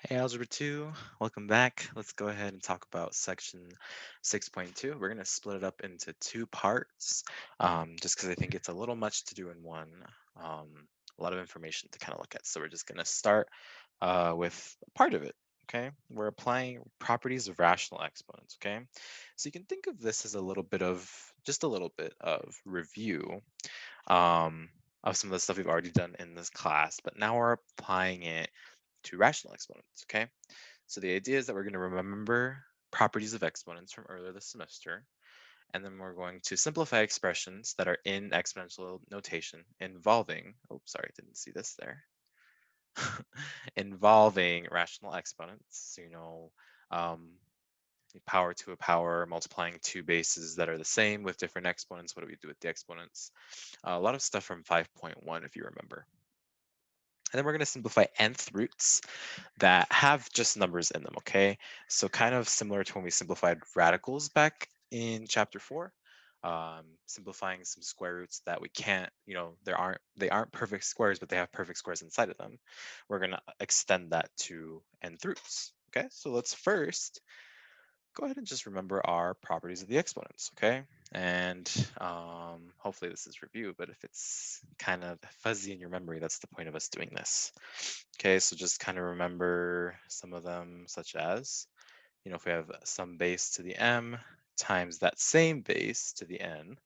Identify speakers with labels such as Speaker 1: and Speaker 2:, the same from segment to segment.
Speaker 1: Hey, Algebra 2, welcome back. Let's go ahead and talk about section 6.2. We're going to split it up into two parts just because I think it's a little much to do in one. A lot of information to kind of look at. So we're just going to start with part of it. Okay, we're applying properties of rational exponents. Okay, so you can think of this as a little bit of just a little bit of review of some of the stuff we've already done in this class, but now we're applying it to rational exponents, okay? So the idea is that we're going to remember properties of exponents from earlier this semester, and then we're going to simplify expressions that are in exponential notation involving, oh, sorry, didn't see this there, involving rational exponents. So, um, power to a power, multiplying two bases that are the same with different exponents. What do we do with the exponents? A lot of stuff from 5.1, if you remember. And then we're going to simplify nth roots that have just numbers in them, okay? So kind of similar to when we simplified radicals back in chapter 4, simplifying some square roots that we can't, they aren't perfect squares, but they have perfect squares inside of them. We're going to extend that to nth roots, okay? So let's first go ahead and just remember our properties of the exponents, okay? And hopefully this is review, but if it's kind of fuzzy in your memory, that's the point of us doing this. Okay, so just kind of remember some of them, such as, if we have some base to the m times that same base to the n,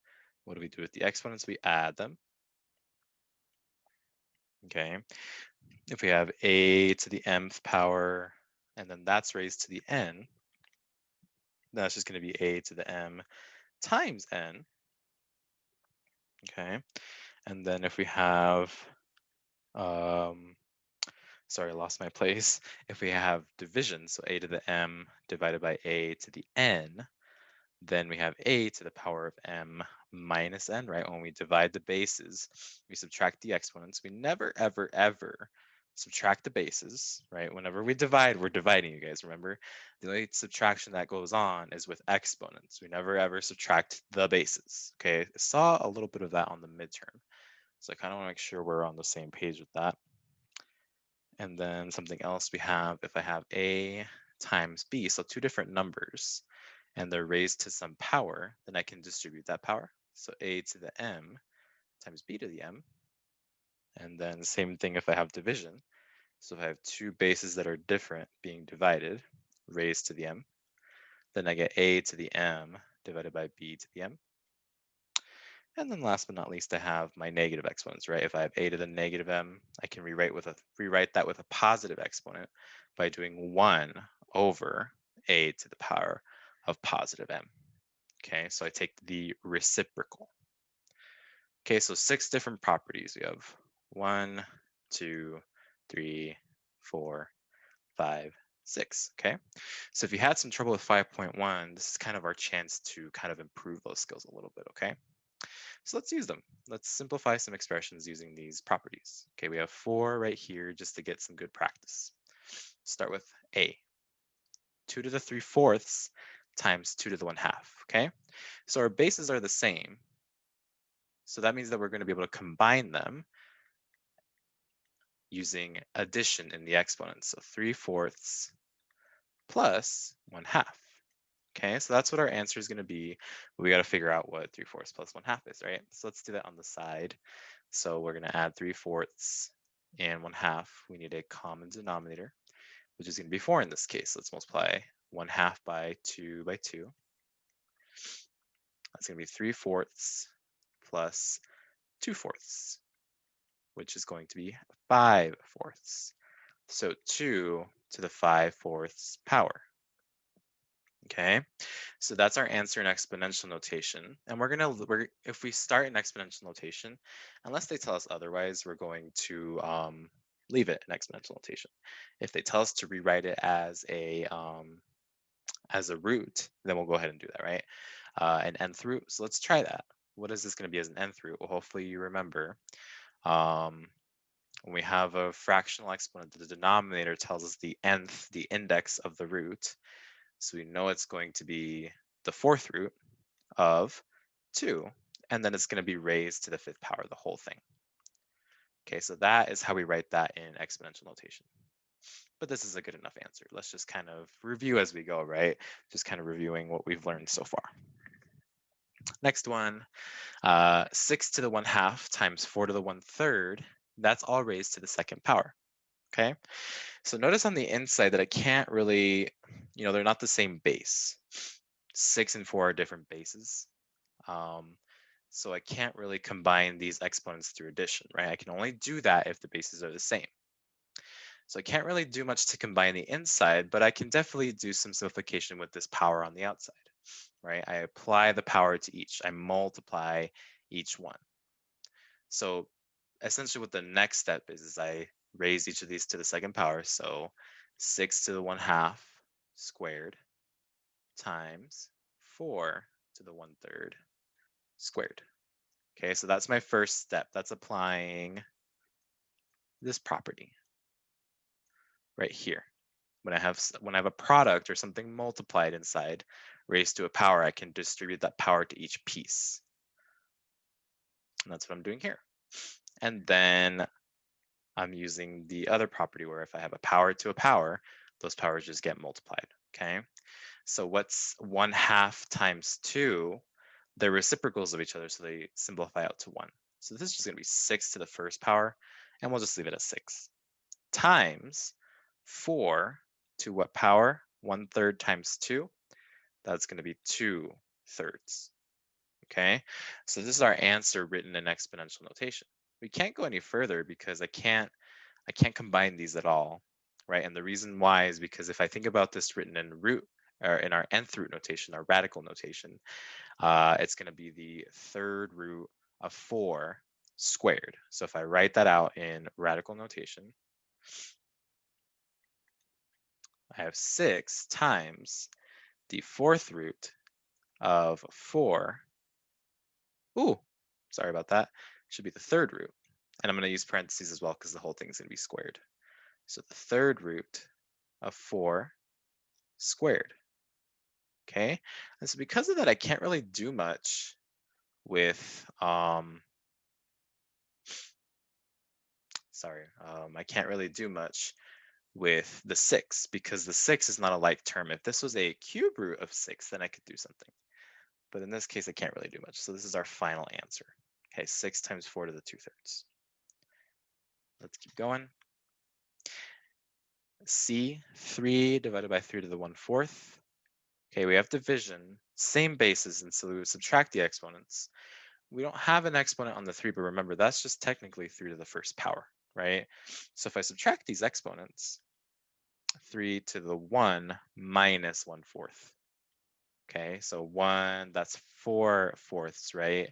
Speaker 1: what do we do with the exponents? We add them. Okay, if we have a to the mth power, and then that's raised to the n, that's just going to be a to the m times n. Okay, and then if we have, sorry, I lost my place. If we have division, so a to the m divided by a to the n, then we have a to the power of m minus n, right? When we divide the bases, we subtract the exponents. We never, ever, ever subtract the bases, right? Whenever we divide, we're dividing, you guys remember? The only subtraction that goes on is with exponents. We never, ever subtract the bases, okay? I saw a little bit of that on the midterm. So I kind of want to make sure we're on the same page with that. And then something else we have, if I have a times b, so two different numbers, and they're raised to some power, then I can distribute that power. So a to the m times b to the m. And then same thing if I have division. So if I have two bases that are different being divided, raised to the m, then I get a to the m divided by b to the m. And then last but not least, I have my negative exponents, right? If I have a to the negative m, I can rewrite that with a positive exponent by doing 1 over a to the power of positive m. Okay, so I take the reciprocal. Okay, so 6 different properties. We have 1, 2, 3, 4, 5, 6. Okay, so if you had some trouble with 5.1, this is kind of our chance to kind of improve those skills a little bit, okay? So let's use them. Let's simplify some expressions using these properties. Okay, we have 4 right here just to get some good practice. Start with a. 2 to the 3/4 times 2 to the 1/2, okay? So our bases are the same. So that means that we're going to be able to combine them using addition in the exponents. So 3/4 plus 1/2. Okay, so that's what our answer is going to be. We got to figure out what 3/4 plus 1/2 is, right? So let's do that on the side. So we're going to add 3/4 and 1/2. We need a common denominator, which is going to be 4 in this case. Let's multiply 1/2 by 2 by 2. That's going to be 3/4 plus 2/4, which is going to be 5/4. So 2 to the 5/4 power. Okay, so that's our answer in exponential notation. And if we start in exponential notation, unless they tell us otherwise, we're going to leave it in exponential notation. If they tell us to rewrite it as a root, then we'll go ahead and do that, right? An nth root. So let's try that. What is this going to be as an nth root? Well, hopefully you remember. When we have a fractional exponent, the denominator tells us the nth, the index of the root. So we know it's going to be the 4th root of 2, and then it's going to be raised to the 5th power, the whole thing. Okay, so that is how we write that in exponential notation. but this is a good enough answer. Let's just kind of review as we go, right? Just kind of reviewing what we've learned so far. Next one, 6 to the 1/2 times 4 to the 1/3, that's all raised to the second power, okay? So notice on the inside that I can't really, they're not the same base. 6 and 4 are different bases. Um, so I can't really combine these exponents through addition, right? I can only do that if the bases are the same. So I can't really do much to combine the inside, but I can definitely do some simplification with this power on the outside, right? I apply the power to each. I multiply each one. So essentially what the next step is I raise each of these to the second power. So 6 to the 1/2 squared times 4 to the 1/3 squared. Okay, so that's my first step. That's applying this property right here. When I have a product or something multiplied inside, raised to a power, I can distribute that power to each piece. And that's what I'm doing here. And then I'm using the other property where if I have a power to a power, those powers just get multiplied. Okay. So what's 1/2 times 2? They're reciprocals of each other, so they simplify out to 1. So this is just going to be 6 to the first power, and we'll just leave it at 6. Times 4 to what power? 1/3 times 2. That's going to be 2/3. Okay, so this is our answer written in exponential notation. We can't go any further because I can't combine these at all, right? And the reason why is because if I think about this written in root or in our nth root notation, our radical notation, it's going to be the third root of 4 squared. So if I write that out in radical notation, I have 6 times the fourth root of 4. Ooh, sorry about that. Should be the third root. And I'm going to use parentheses as well because the whole thing is going to be squared. So the third root of 4 squared. Okay, and so because of that, I can't really do much with, I can't really do much with the 6 because the 6 is not a like term. If this was a cube root of 6, then I could do something. But in this case, I can't really do much. So this is our final answer. Okay, 6 times 4 to the 2/3. Let's keep going. C, 3 divided by 3 to the 1/4. Okay, we have division, same basis, and so we would subtract the exponents. We don't have an exponent on the 3, but remember, that's just technically 3 to the first power, right? So if I subtract these exponents, 3 to the 1 minus 1/4. Okay, so 1, that's 4/4, right?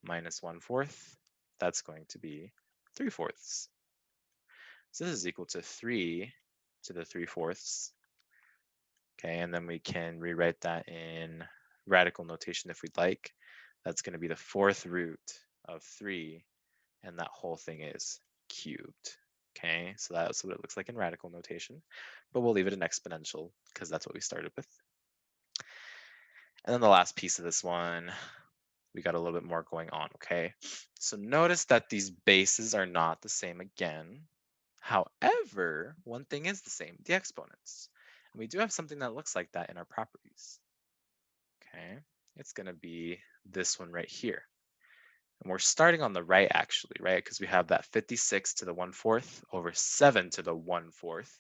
Speaker 1: Minus 1/4, that's going to be 3/4. So this is equal to 3 to the 3/4. Okay, and then we can rewrite that in radical notation if we'd like. That's going to be the fourth root of 3, and that whole thing is cubed. Okay, so that's what it looks like in radical notation, but we'll leave it in exponential because that's what we started with. And then the last piece of this one, we got a little bit more going on, okay? So notice that these bases are not the same again. However, one thing is the same, the exponents. And we do have something that looks like that in our properties. Okay, it's going to be this one right here. And we're starting on the right actually, right? Because we have that 56 to the 1/4 over 7 to the 1/4.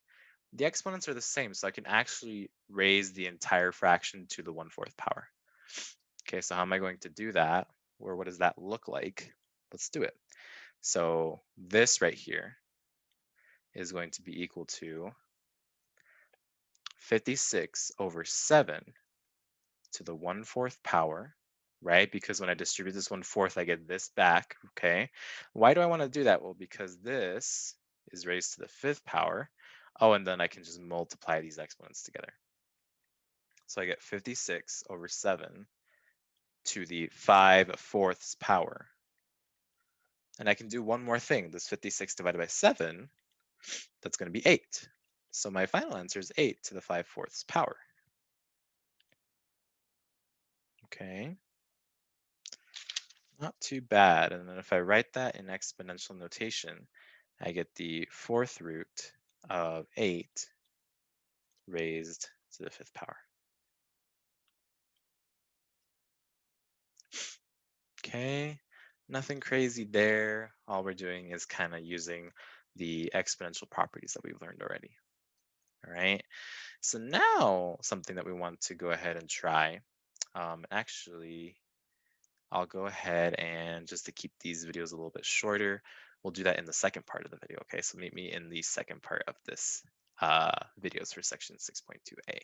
Speaker 1: The exponents are the same, so I can actually raise the entire fraction to the 1/4 power. Okay, so how am I going to do that? Or what does that look like? Let's do it. So this right here is going to be equal to 56 over 7 to the 1/4 power, right? Because when I distribute this 1/4, I get this back, okay? Why do I want to do that? Well, because this is raised to the 5th power. Oh, and then I can just multiply these exponents together. So I get 56 over 7 to the 5/4 power. And I can do one more thing. This 56 divided by 7, that's going to be 8. So my final answer is 8 to the 5/4 power. Okay. Not too bad. And then if I write that in exponential notation, I get the fourth root of 8 raised to the 5th power. Okay, nothing crazy there. All we're doing is kind of using the exponential properties that we've learned already. All right, so now something that we want to go ahead and try. Actually, I'll go ahead and just to keep these videos a little bit shorter, we'll do that in the second part of the video. Okay, so meet me in the second part of this videos for section 6.2a.